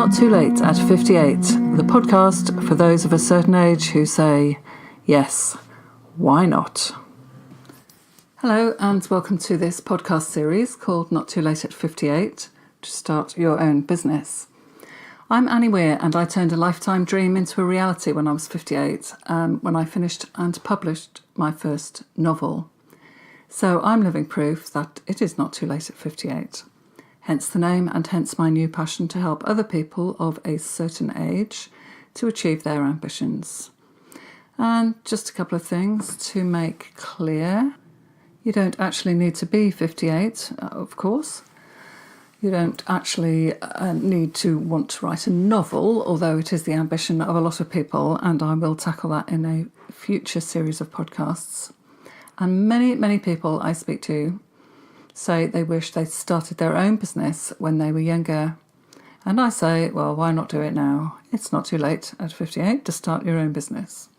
Not Too Late at 58, the podcast for those of a certain age who say, yes, why not? Hello and welcome to this podcast series called Not Too Late at 58, to start your own business. I'm AnnieWeir and I turned a lifetime dream into a reality when I was 58, when I finished and published my first novel. So I'm living proof that it is not too late at 58. Hence the name and hence my new passion to help other people of a certain age to achieve their ambitions. And just a couple of things to make clear. You don't actually need to be 58, of course. You don't actually need to want to write a novel, although it is the ambition of a lot of people, and I will tackle that in a future series of podcasts. And many people I speak to say they wish they'd started their own business when they were younger. And I say, well, why not do it now? It's not too late at 58 to start your own business.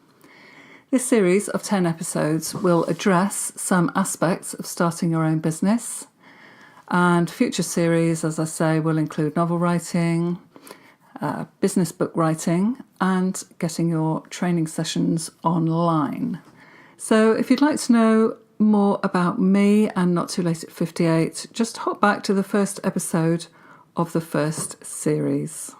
This series of 10 episodes will address some aspects of starting your own business. And future series, as I say, will include novel writing, business book writing, and getting your training sessions online. So if you'd like to know more about me and Not Too Late at 58, just hop back to the first episode of the first series.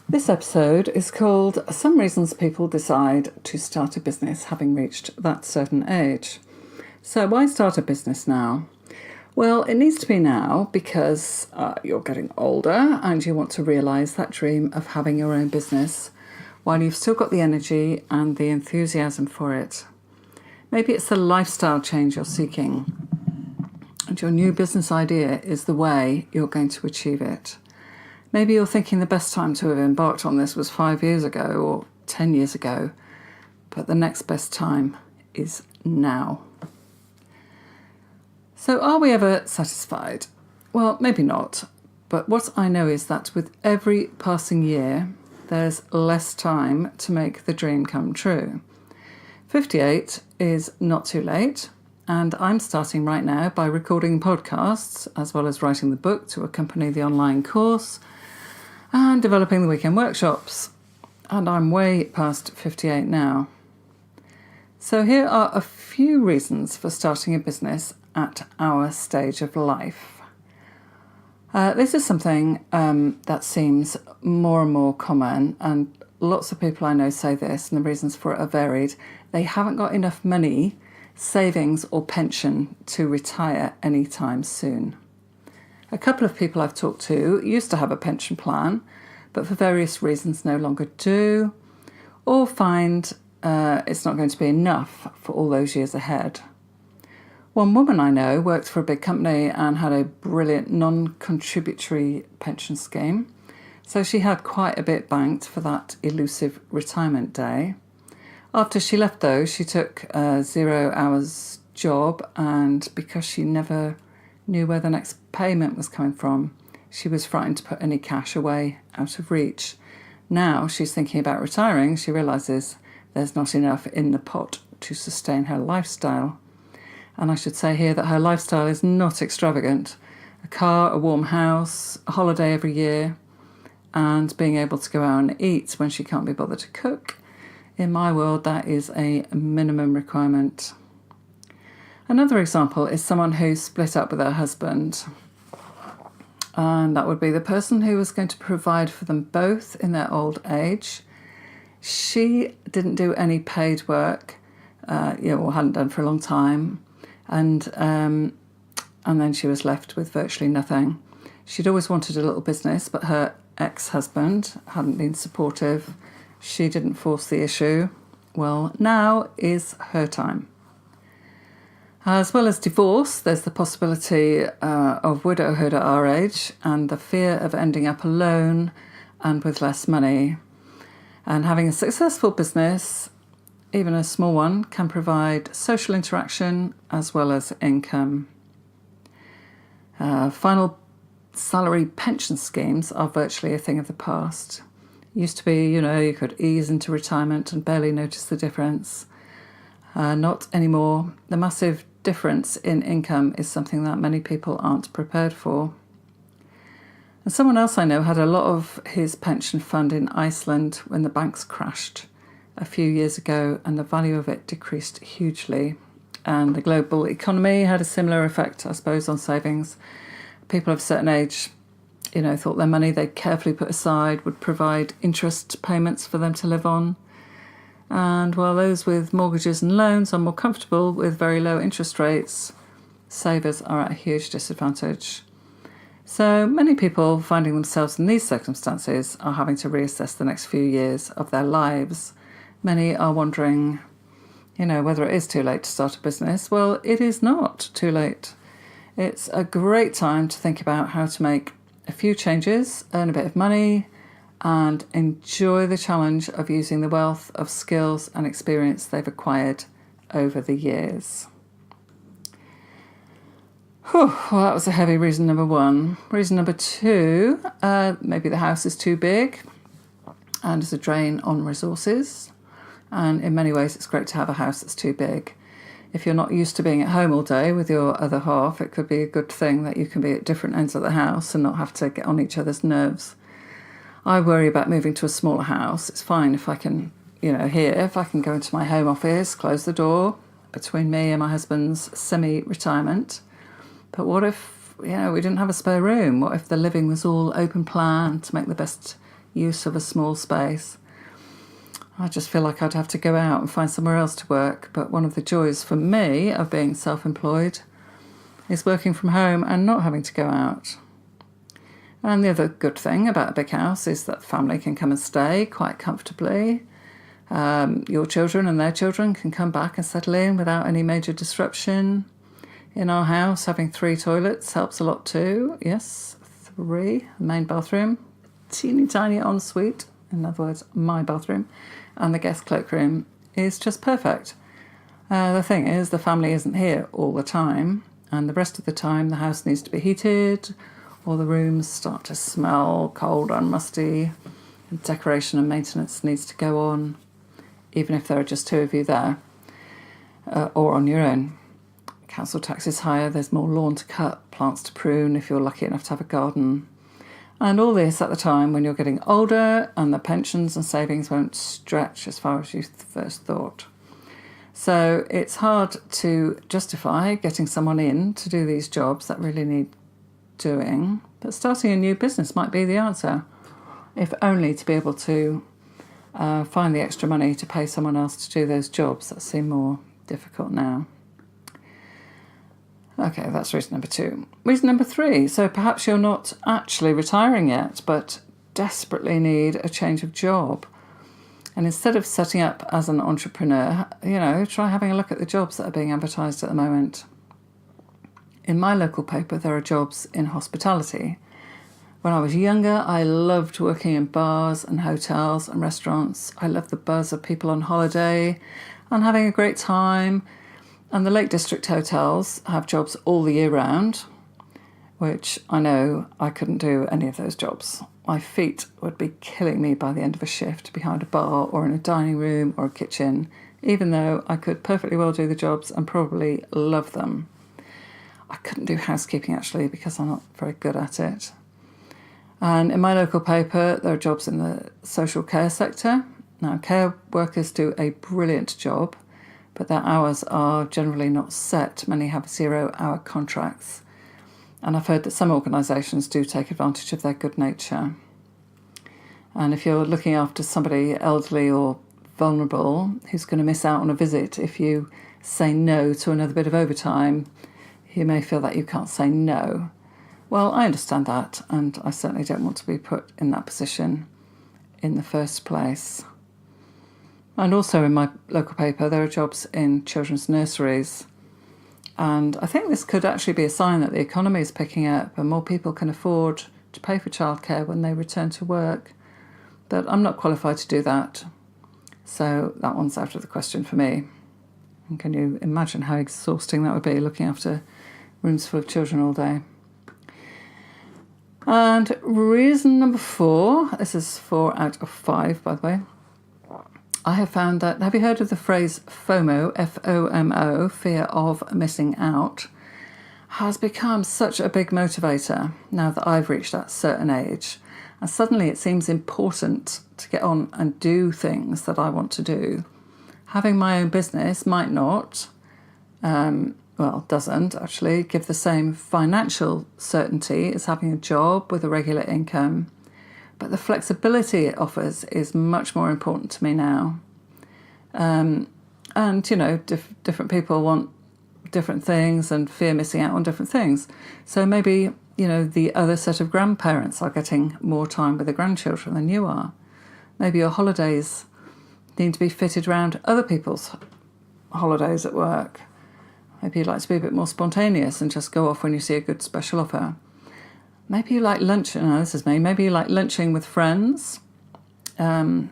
This episode is called Some Reasons People Decide to Start a Business Having Reached That Certain Age. So why start a business now? Well, it needs to be now because you're getting older and you want to realise that dream of having your own business while you've still got the energy and the enthusiasm for it. Maybe it's the lifestyle change you're seeking, and your new business idea is the way you're going to achieve it. Maybe you're thinking the best time to have embarked on this was 5 years ago or 10 years ago, but the next best time is now. So are we ever satisfied? Well, maybe not, but what I know is that with every passing year, there's less time to make the dream come true. 58 is not too late, and I'm starting right now by recording podcasts as well as writing the book to accompany the online course and developing the weekend workshops. And I'm way past 58 now. So here are a few reasons for starting a business at our stage of life. This is something that seems more and more common, and lots of people I know say this, and the reasons for it are varied. They haven't got enough money, savings or pension to retire anytime soon. A couple of people I've talked to used to have a pension plan, but for various reasons no longer do, or find it's not going to be enough for all those years ahead. One woman I know worked for a big company and had a brilliant non-contributory pension scheme, so she had quite a bit banked for that elusive retirement day. After she left, though, she took a 0 hours job, and because she never knew where the next payment was coming from, she was frightened to put any cash away out of reach. Now she's thinking about retiring. She realises there's not enough in the pot to sustain her lifestyle. And I should say here that her lifestyle is not extravagant. A car, a warm house, a holiday every year, and being able to go out and eat when she can't be bothered to cook. In my world, that is a minimum requirement. Another example is someone who split up with her husband. And that would be the person who was going to provide for them both in their old age. She didn't do any paid work, or hadn't done for a long time. And then she was left with virtually nothing. She'd always wanted a little business, but her ex-husband hadn't been supportive. She didn't force the issue. Well, now is her time. As well as divorce, there's the possibility of widowhood at our age and the fear of ending up alone and with less money. And having a successful business, even a small one, can provide social interaction as well as income. Final salary pension schemes are virtually a thing of the past. Used to be, you could ease into retirement and barely notice the difference. Not anymore. The massive difference in income is something that many people aren't prepared for. And someone else I know had a lot of his pension fund in Iceland when the banks crashed a few years ago, and the value of it decreased hugely. And the global economy had a similar effect, I suppose, on savings. People of a certain age, thought their money they'd carefully put aside would provide interest payments for them to live on. And while those with mortgages and loans are more comfortable with very low interest rates, savers are at a huge disadvantage. So many people finding themselves in these circumstances are having to reassess the next few years of their lives. Many are wondering, whether it is too late to start a business. Well, it is not too late. It's a great time to think about how to make a few changes, earn a bit of money, and enjoy the challenge of using the wealth of skills and experience they've acquired over the years. Well, that was a heavy reason number one. Reason number two, maybe the house is too big and is a drain on resources. And in many ways, it's great to have a house that's too big. If you're not used to being at home all day with your other half, it could be a good thing that you can be at different ends of the house and not have to get on each other's nerves. I worry about moving to a smaller house. It's fine if I can, if I can go into my home office, close the door between me and my husband's semi-retirement. But what if, we didn't have a spare room? What if the living was all open plan to make the best use of a small space? I just feel like I'd have to go out and find somewhere else to work. But one of the joys for me of being self-employed is working from home and not having to go out. And the other good thing about a big house is that family can come and stay quite comfortably. Your children and their children can come back and settle in without any major disruption. In our house, having 3 toilets helps a lot too. Yes, 3. Main bathroom, teeny tiny ensuite, in other words, my bathroom, and the guest cloakroom is just perfect. The thing is, the family isn't here all the time, and the rest of the time the house needs to be heated, or the rooms start to smell cold and musty, and decoration and maintenance needs to go on, even if there are just 2 of you there, or on your own. Council tax is higher, there's more lawn to cut, plants to prune if you're lucky enough to have a garden. And all this at the time when you're getting older and the pensions and savings won't stretch as far as you first thought. So it's hard to justify getting someone in to do these jobs that really need doing. But starting a new business might be the answer, if only to be able to find the extra money to pay someone else to do those jobs that seem more difficult now. Okay, that's reason number 2. Reason number 3, so perhaps you're not actually retiring yet, but desperately need a change of job. And instead of setting up as an entrepreneur, try having a look at the jobs that are being advertised at the moment. In my local paper, there are jobs in hospitality. When I was younger, I loved working in bars and hotels and restaurants. I loved the buzz of people on holiday and having a great time. And the Lake District hotels have jobs all the year round, which I know I couldn't do any of those jobs. My feet would be killing me by the end of a shift behind a bar or in a dining room or a kitchen, even though I could perfectly well do the jobs and probably love them. I couldn't do housekeeping, actually, because I'm not very good at it. And in my local paper, there are jobs in the social care sector. Now, care workers do a brilliant job, but their hours are generally not set. Many have 0-hour contracts. And I've heard that some organisations do take advantage of their good nature. And if you're looking after somebody elderly or vulnerable who's going to miss out on a visit, if you say no to another bit of overtime, you may feel that you can't say no. Well, I understand that, and I certainly don't want to be put in that position in the first place. And also in my local paper, there are jobs in children's nurseries. And I think this could actually be a sign that the economy is picking up and more people can afford to pay for childcare when they return to work. But I'm not qualified to do that. So that one's out of the question for me. And can you imagine how exhausting that would be, looking after rooms full of children all day? And reason number 4, this is 4 out of 5, by the way, I have found that, have you heard of the phrase FOMO, F-O-M-O, fear of missing out, has become such a big motivator now that I've reached that certain age. And suddenly it seems important to get on and do things that I want to do. Having my own business might not, doesn't actually give the same financial certainty as having a job with a regular income. But the flexibility it offers is much more important to me now. And, different people want different things and fear missing out on different things. So maybe, the other set of grandparents are getting more time with the grandchildren than you are. Maybe your holidays need to be fitted around other people's holidays at work. Maybe you'd like to be a bit more spontaneous and just go off when you see a good special offer. Maybe you like lunching. No, this is me. Maybe you like lunching with friends, and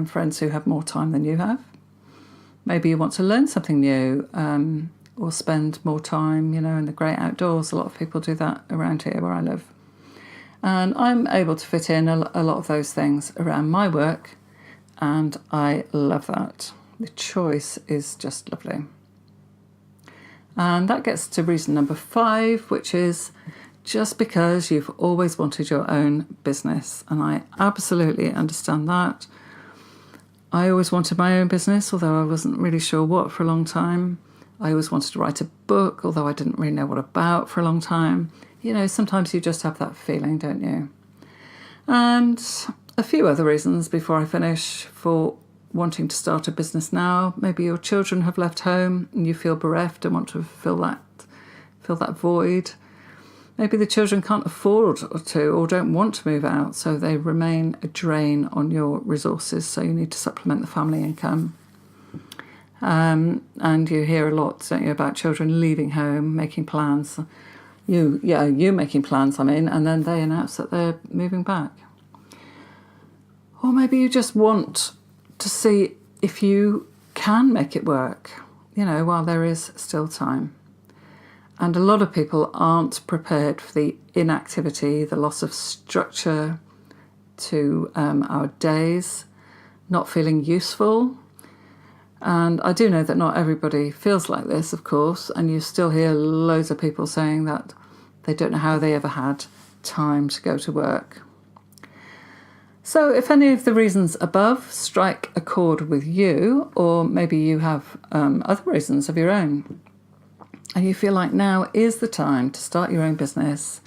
friends who have more time than you have. Maybe you want to learn something new, or spend more time, in the great outdoors. A lot of people do that around here where I live. And I'm able to fit in a lot of those things around my work, and I love that. The choice is just lovely. And that gets to reason number 5, which is just because you've always wanted your own business. And I absolutely understand that. I always wanted my own business, although I wasn't really sure what for a long time. I always wanted to write a book, although I didn't really know what about for a long time. Sometimes you just have that feeling, don't you? And a few other reasons before I finish for wanting to start a business now. Maybe your children have left home and you feel bereft and want to fill that void. Maybe the children can't afford to or don't want to move out, so they remain a drain on your resources, so you need to supplement the family income. And you hear a lot, don't you, about children leaving home, making plans. You making plans, and then they announce that they're moving back. Or maybe you just want to see if you can make it work, while there is still time. And a lot of people aren't prepared for the inactivity, the loss of structure to our days, not feeling useful. And I do know that not everybody feels like this, of course, and you still hear loads of people saying that they don't know how they ever had time to go to work. So if any of the reasons above strike a chord with you, or maybe you have other reasons of your own, and you feel like now is the time to start your own business,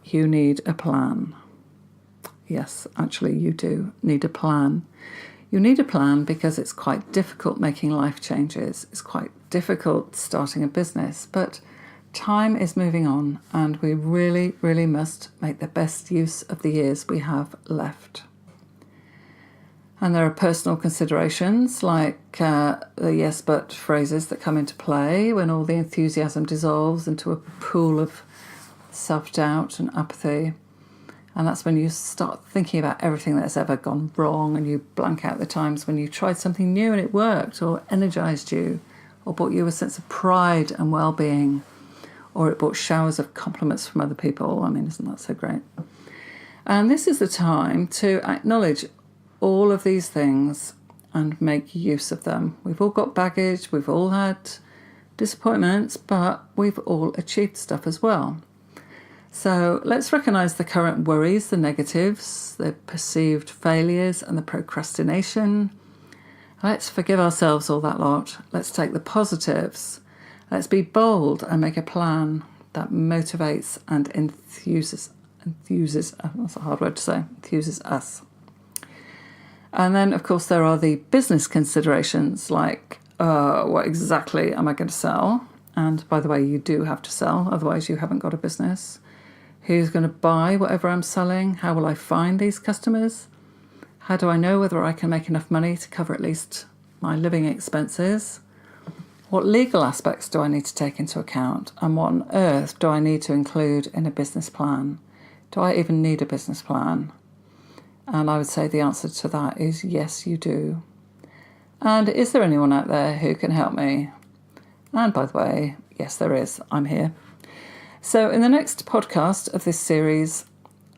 you need a plan. Yes, actually you do need a plan. You need a plan because it's quite difficult making life changes. It's quite difficult starting a business, but time is moving on and we really, really must make the best use of the years we have left. And there are personal considerations like the yes but phrases that come into play when all the enthusiasm dissolves into a pool of self-doubt and apathy. And that's when you start thinking about everything that's ever gone wrong and you blank out the times when you tried something new and it worked or energised you or brought you a sense of pride and well-being, or it brought showers of compliments from other people. Isn't that so great? And this is the time to acknowledge all of these things and make use of them. We've all got baggage, we've all had disappointments, but we've all achieved stuff as well. So let's recognise the current worries, the negatives, the perceived failures and the procrastination. Let's forgive ourselves all that lot. Let's take the positives. Let's be bold and make a plan that motivates and enthuses, that's a hard word to say, enthuses us. And then, of course, there are the business considerations like, what exactly am I going to sell? And by the way, you do have to sell, otherwise you haven't got a business. Who's going to buy whatever I'm selling? How will I find these customers? How do I know whether I can make enough money to cover at least my living expenses? What legal aspects do I need to take into account? And what on earth do I need to include in a business plan? Do I even need a business plan? And I would say the answer to that is yes, you do. And is there anyone out there who can help me? And by the way, yes, there is. I'm here. So in the next podcast of this series,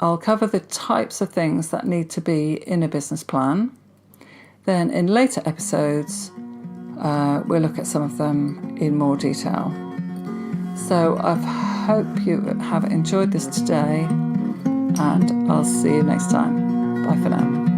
I'll cover the types of things that need to be in a business plan, Then in later episodes, we'll look at some of them in more detail. So I hope you have enjoyed this today, and I'll see you next time. Bye for now.